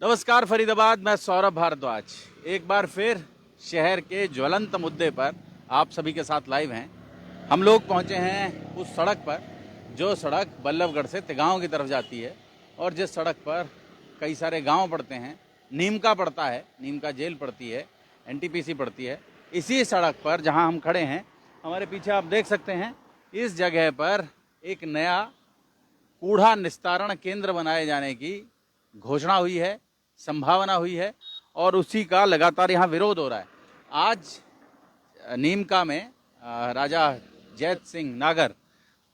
नमस्कार फरीदाबाद, मैं सौरभ भारद्वाज एक बार फिर शहर के ज्वलंत मुद्दे पर आप सभी के साथ लाइव हैं। हम लोग पहुंचे हैं उस सड़क पर जो सड़क बल्लभगढ़ से तिगांव की तरफ जाती है और जिस सड़क पर कई सारे गांव पड़ते हैं। नीमका पड़ता है, नीमका जेल पड़ती है, एनटीपीसी पड़ती है। इसी सड़क पर जहां हम खड़े हैं, हमारे पीछे आप देख सकते हैं, इस जगह पर एक नया कूड़ा निस्तारण केंद्र बनाए जाने की घोषणा हुई है, संभावना हुई है और उसी का लगातार यहाँ विरोध हो रहा है। आज नीमका में राजा जैत सिंह नागर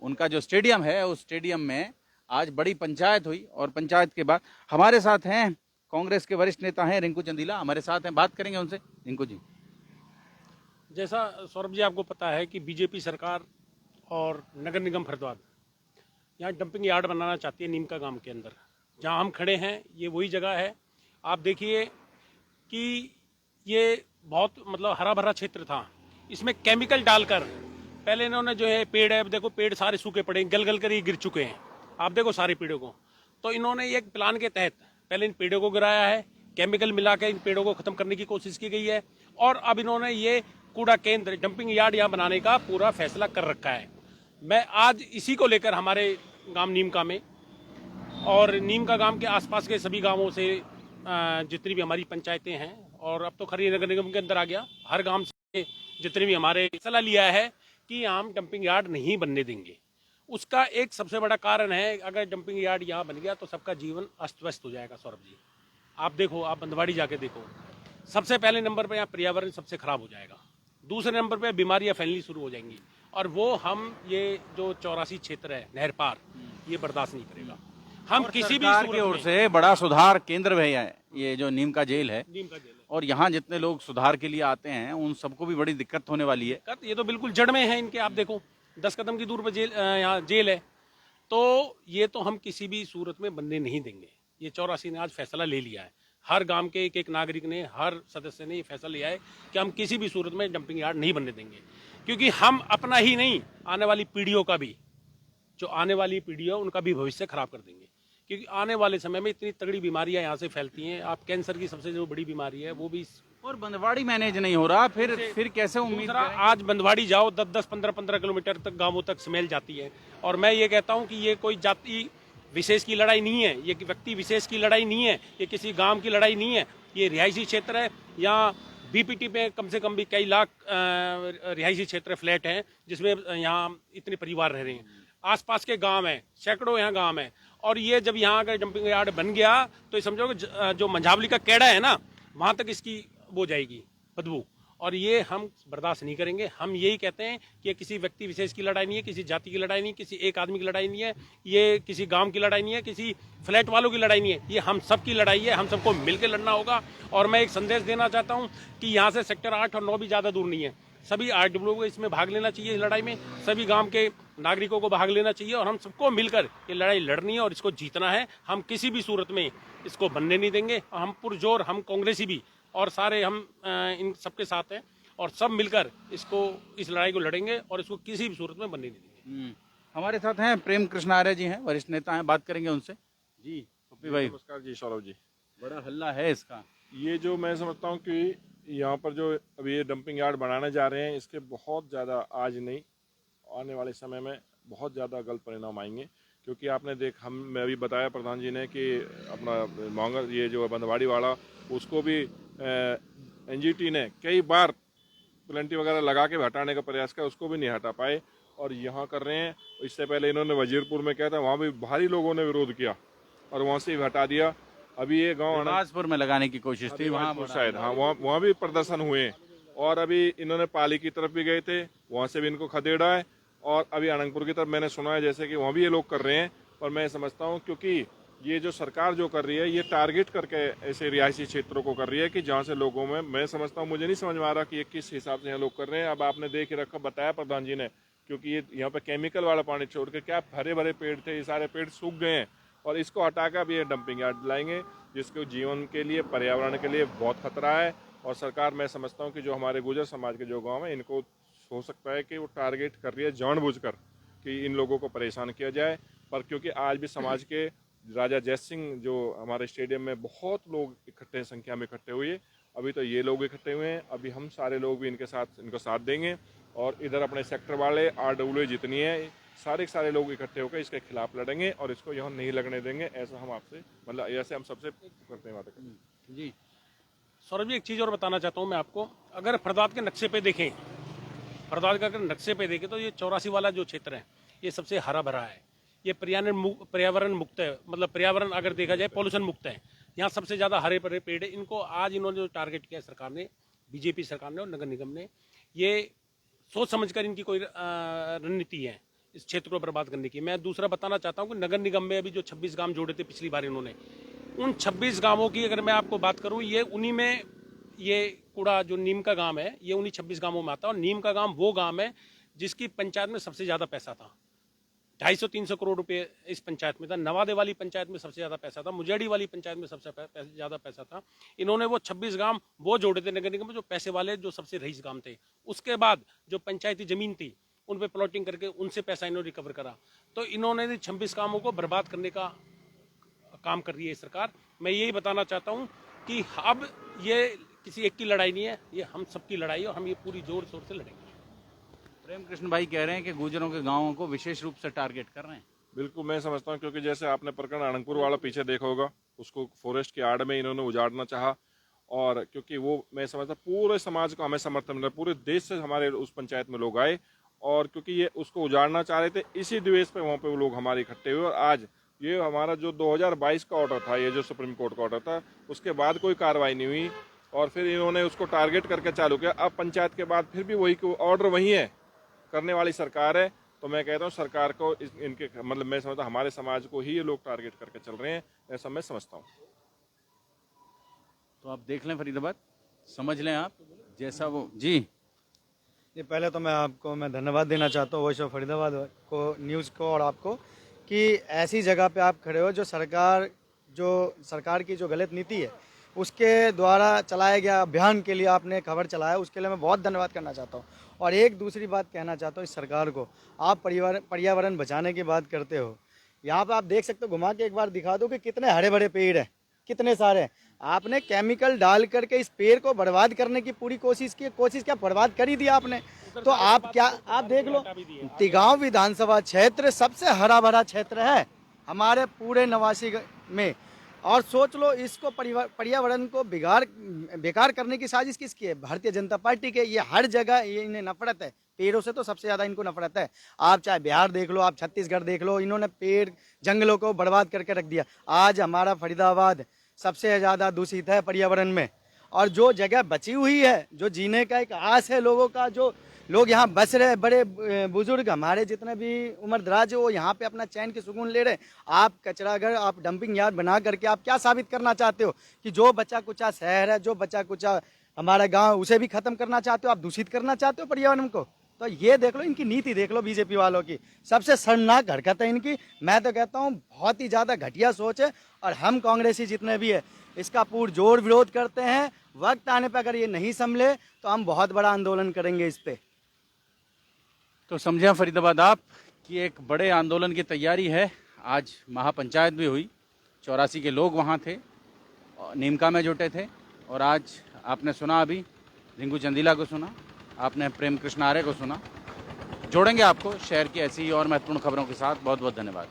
उनका जो स्टेडियम है, उस स्टेडियम में आज बड़ी पंचायत हुई और पंचायत के बाद हमारे साथ हैं कांग्रेस के वरिष्ठ नेता हैं रिंकू चंदीला, हमारे साथ हैं, बात करेंगे उनसे। रिंकू जी, जैसा सौरभ जी आपको पता है कि बीजेपी सरकार और नगर निगम फरीदाबाद यहाँ डंपिंग यार्ड बनाना चाहती है नीमका गांव के अंदर। जहाँ हम खड़े हैं ये वही जगह है। आप देखिए कि ये बहुत हरा भरा क्षेत्र था। इसमें केमिकल डालकर पहले इन्होंने जो है पेड़ है, अब देखो पेड़ सारे सूखे पड़े हैं, गल गल कर ये गिर चुके हैं। आप देखो सारे पेड़ों को। तो इन्होंने एक प्लान के तहत पहले इन पेड़ों को गिराया है, केमिकल मिला के इन पेड़ों को खत्म करने की कोशिश की गई है और अब इन्होंने ये कूड़ा केंद्र डंपिंग यार्ड यहाँ बनाने का पूरा फैसला कर रखा है। मैं आज इसी को लेकर हमारे गांव नीमका में और नीमका गांव के आसपास के सभी गांवों से जितनी भी हमारी पंचायतें हैं और अब तो खरी नगर निगम के अंदर आ गया, हर गांव से जितने भी हमारे फैसला लिया है कि हम डंपिंग यार्ड नहीं बनने देंगे। उसका एक सबसे बड़ा कारण है, अगर डंपिंग यार्ड यहाँ बन गया तो सबका जीवन अस्त व्यस्त हो जाएगा। सौरभ जी आप देखो, आप बंदवाड़ी जाके देखो, सबसे पहले नंबर पर यहाँ पर्यावरण सबसे खराब हो जाएगा, दूसरे नंबर पर बीमारियाँ फैलनी शुरू हो जाएंगी और वो हम ये जो 84 क्षेत्र है नहर पार, ये बर्दाश्त नहीं करेगा। हम किसी भी सरकार की ओर से बड़ा सुधार केंद्र है ये जो नीमका जेल है, और यहाँ जितने लोग सुधार के लिए आते हैं उन सबको भी बड़ी दिक्कत होने वाली है। ये तो बिल्कुल जड़ में है इनके। आप देखो 10 कदम की दूर पर जेल, यहाँ जेल है। तो ये तो हम किसी भी सूरत में बनने नहीं देंगे। ये 84 ने आज फैसला ले लिया है, हर गांव के एक एक नागरिक ने, हर सदस्य ने ये फैसला लिया है कि हम किसी भी सूरत में डंपिंग यार्ड नहीं बनने देंगे। क्योंकि हम अपना ही नहीं, आने वाली पीढ़ियों का भी, जो आने वाली पीढ़ी है उनका भी भविष्य खराब कर देंगे। क्योंकि आने वाले समय में इतनी तगड़ी बीमारियां यहाँ से फैलती हैं। आप कैंसर की सबसे जो बड़ी बीमारी है वो भी, और बंदवाड़ी मैनेज नहीं हो रहा, फिर कैसे उम्मीद करें? आज बंदवाड़ी जाओ 10-10, 15-15 किलोमीटर तक गांवों तक स्मेल जाती है। और मैं ये कहता हूँ कि ये कोई जाति विशेष की लड़ाई नहीं है, ये व्यक्ति विशेष की लड़ाई नहीं है, ये किसी गांव की लड़ाई नहीं है। ये रिहायशी क्षेत्र है। यहाँ बीपीटी में कम से कम भी कई लाख रिहायशी क्षेत्र फ्लैट हैं जिसमें यहाँ इतने परिवार रह रहे हैं। आसपास के गांव हैं, सैकड़ों यहाँ गांव हैं। और ये जब यहाँ अगर डंपिंग यार्ड बन गया तो ये समझो कि जो मंझावली का कैड़ा है ना, वहाँ तक इसकी वो जाएगी बदबू, और ये हम बर्दाश्त नहीं करेंगे। हम यही कहते हैं कि ये किसी व्यक्ति विशेष की लड़ाई नहीं है, किसी जाति की लड़ाई नहीं है, किसी एक आदमी की लड़ाई नहीं है, ये किसी गांव की लड़ाई नहीं है, किसी फ्लैट वालों की लड़ाई नहीं है, ये हम सब की लड़ाई है। हम सबको मिलकर लड़ना होगा। और मैं एक संदेश देना चाहता हूँ कि यहाँ से सेक्टर 8 और 9 भी ज़्यादा दूर नहीं है। सभी आरडब्ल्यू को इसमें भाग लेना चाहिए, इस लड़ाई में सभी गांव के नागरिकों को भाग लेना चाहिए और हम सबको मिलकर ये लड़ाई लड़नी है और इसको जीतना है। हम किसी भी सूरत में इसको बनने नहीं देंगे। हम पुरजोर, हम कांग्रेसी भी और सारे हम इन सबके साथ हैं और सब मिलकर इस लड़ाई को लड़ेंगे और इसको किसी भी सूरत में बनने नहीं देंगे। हमारे साथ हैं प्रेम कृष्ण आर्य जी, हैं वरिष्ठ नेता हैं, बात करेंगे उनसे। जी पप्पी भाई, नमस्कार जी सौरभ जी। बड़ा हल्ला है इसका। ये जो मैं समझता हूँ कि यहाँ पर जो अभी ये डंपिंग यार्ड बनाने जा रहे हैं, इसके बहुत ज़्यादा आज नहीं, आने वाले समय में बहुत ज़्यादा गलत परिणाम आएंगे। क्योंकि आपने मैं अभी बताया प्रधान जी ने कि अपना मोंगर ये जो बंदवाड़ी वाला, उसको भी एनजीटी ने कई बार प्लेंटी वगैरह लगा के हटाने का प्रयास किया, उसको भी नहीं हटा पाए और यहाँ कर रहे हैं। इससे पहले इन्होंने वजीरपुर में किया था, वहाँ भी भारी लोगों ने विरोध किया और वहाँ से भी हटा दिया। अभी ये गाँव अनाजपुर में लगाने की कोशिश थी, वहाँ शायद, हाँ वहाँ भी प्रदर्शन हुए और अभी इन्होंने पाली की तरफ भी गए थे, वहाँ से भी इनको खदेड़ा है और अभी अनंतपुर की तरफ मैंने सुना है जैसे कि वहाँ भी ये लोग कर रहे हैं। पर मैं समझता हूँ क्योंकि ये जो सरकार जो कर रही है, ये टारगेट करके ऐसे रिहायशी क्षेत्रों को कर रही है कि जहाँ से लोगों में, मैं समझता हूँ, मुझे नहीं समझ में आ रहा कि ये किस हिसाब से यहाँ लोग कर रहे हैं। अब आपने देख ही रखा, बताया प्रधान जी ने, क्योंकि ये यहाँ पे केमिकल वाला पानी छोड़ के, क्या हरे भरे पेड़ थे, ये सारे पेड़ सूख गए हैं और इसको हटाकर अब ये डंपिंग यार्ड लाएंगे जिसको जीवन के लिए, पर्यावरण के लिए बहुत खतरा है। और सरकार, मैं समझता हूँ कि जो हमारे गुर्जर समाज के जो गाँव हैं, इनको हो सकता है कि वो टारगेट कर रही है जानबूझकर कि इन लोगों को परेशान किया जाए। पर क्योंकि आज भी समाज के राजा जय सिंह जो हमारे स्टेडियम में बहुत लोग इकट्ठे संख्या में इकट्ठे हुए, अभी तो ये लोग इकट्ठे हुए हैं, अभी हम सारे लोग भी इनको साथ देंगे और इधर अपने सेक्टर वाले RWA जितनी है सारे लोग इकट्ठे होकर इसके खिलाफ लड़ेंगे और इसको यहाँ नहीं लगने देंगे। ऐसा हम आपसे मतलब ऐसे हम सबसे करते हैं बातें जी। सौरभ जी, एक चीज़ और बताना चाहता हूँ मैं आपको, अगर फरीदाबाद के नक्शे पे देखें, फरीदाबाद का अगर नक्शे पे देखें तो ये 84 वाला जो क्षेत्र है ये सबसे हरा भरा है, ये पर्यावरण मुक्त है, मतलब पर्यावरण अगर देखा जाए पॉल्यूशन मुक्त है, यहाँ सबसे ज़्यादा हरे भरे पेड़ है। इनको आज इन्होंने जो टारगेट किया सरकार ने, बीजेपी सरकार ने और नगर निगम ने, ये सोच समझकर इनकी कोई रणनीति है इस क्षेत्र को बर्बाद करने की। मैं दूसरा बताना चाहता हूँ कि नगर निगम में अभी जो 26 गांव जोड़े थे पिछली बार इन्होंने, उन 26 गांवों की अगर मैं आपको बात करूँ, ये उन्हीं में ये कूड़ा जो नीम का गांव है ये उन्हीं 26 गांवों में आता है। और नीम का गांव वो गांव है जिसकी पंचायत में सबसे ज़्यादा पैसा था, 250-300 करोड़ रुपए इस पंचायत में था। नवादे वाली पंचायत में सबसे ज़्यादा पैसा था, मुजेड़ी वाली पंचायत में सबसे ज़्यादा पैसा था। इन्होंने वो 26 गांव वो जोड़े थे नगर निगम में, जो पैसे वाले जो सबसे रईस गांव थे। उसके बाद जो पंचायती जमीन थी उन पे प्लॉटिंग करके उनसे पैसा इन्होंने रिकवर करा। तो इन्होंने 26 कामों को बर्बाद करने का काम कर रही है सरकार। मैं यही बताना चाहता हूँ कि अब ये किसी एक की लड़ाई नहीं है, ये हम सबकी लड़ाई है और हम ये पूरी जोर शोर से लड़ेंगे। प्रेम कृष्ण भाई कह रहे हैं कि गुर्जरों के गांवों को विशेष रूप से टारगेट कर रहे हैं। बिल्कुल मैं समझता हूँ, क्योंकि जैसे आपने प्रकरण अनंगपुर वाला पीछे देखा होगा, उसको फॉरेस्ट की आड़ में इन्होंने उजाड़ना चाहा और क्योंकि वो मैं समझता पूरे समाज को हमें समर्थन मिला, पूरे देश से हमारे उस पंचायत में लोग आए और क्योंकि ये उसको उजाड़ना चाह रहे थे, इसी द्वेष पे वहाँ पे वो लोग हमारे इकट्ठे हुए। और आज ये हमारा जो 2022 का ऑर्डर था, ये जो सुप्रीम कोर्ट का ऑर्डर था, उसके बाद कोई कार्रवाई नहीं हुई और फिर इन्होंने उसको टारगेट करके चालू किया। अब पंचायत के बाद फिर भी वही ऑर्डर वही है, करने वाली सरकार है। तो मैं कहता हूँ सरकार को इनके मतलब मैं समझता हमारे समाज को ही ये लोग टारगेट करके चल रहे हैं, ऐसा मैं समझता हूँ। तो आप देख लें फरीदाबाद, समझ लें आप जैसा वो जी। ये पहले तो मैं धन्यवाद देना चाहता हूँ वॉइस ऑफ फरीदाबाद को, न्यूज़ को और आपको, कि ऐसी जगह पे आप खड़े हो जो सरकार की जो गलत नीति है उसके द्वारा चलाया गया अभियान के लिए आपने खबर चलाया, उसके लिए मैं बहुत धन्यवाद करना चाहता हूँ। और एक दूसरी बात कहना चाहता हूँ इस सरकार को, आप पर्यावरण बचाने की बात करते हो, यहाँ पे आप देख सकते हो, घुमा के एक बार दिखा दो कि कितने हरे भरे पेड़ हैं, कितने सारे। आपने केमिकल डाल करके इस पेड़ को बर्बाद करने की पूरी कोशिश क्या बर्बाद कर ही दिया आपने। तो आप देख लो, तिगांव विधानसभा क्षेत्र सबसे हरा भरा क्षेत्र है हमारे पूरे नवासी में, और सोच लो इसको पर्यावरण को बेकार करने की साजिश किसकी है? भारतीय जनता पार्टी के। ये हर जगह ये इन्हें नफरत है, पेड़ों से तो सबसे ज़्यादा इनको नफरत है। आप चाहे बिहार देख लो, आप छत्तीसगढ़ देख लो, इन्होंने पेड़ जंगलों को बर्बाद करके रख दिया। आज हमारा फरीदाबाद सबसे ज़्यादा दूषित है पर्यावरण में, और जो जगह बची हुई है, जो जीने का एक आस है लोगों का, जो लोग यहाँ बस रहे, बड़े बुजुर्ग हमारे जितने भी उम्र दराज है वो यहाँ पे अपना चैन की सुकून ले रहे। आप कचरा घर, आप डंपिंग यार्ड बना करके आप क्या साबित करना चाहते हो? कि जो बचा कुचा शहर है, जो बचा कुचा हमारा गांव, उसे भी खत्म करना चाहते हो, आप दूषित करना चाहते हो पर्यावरण को। तो ये देख लो, इनकी नीति देख लो बीजेपी वालों की, सबसे शर्मनाक हरकत है इनकी। मैं तो कहता हूँ बहुत ही ज़्यादा घटिया सोच है, और हम कांग्रेसी जितने भी है इसका पुरजोर विरोध करते हैं। वक्त आने पर अगर ये नहीं संभले तो हम बहुत बड़ा आंदोलन करेंगे इस पे। तो समझे फरीदाबाद आप कि एक बड़े आंदोलन की तैयारी है। आज महापंचायत भी हुई, 84 के लोग वहाँ थे, नीमका में जुटे थे, और आज आपने सुना अभी रिंकू चंदीला को सुना, आपने प्रेम कृष्ण आर्य को सुना। जोड़ेंगे आपको शहर की ऐसी और महत्वपूर्ण खबरों के साथ। बहुत बहुत धन्यवाद।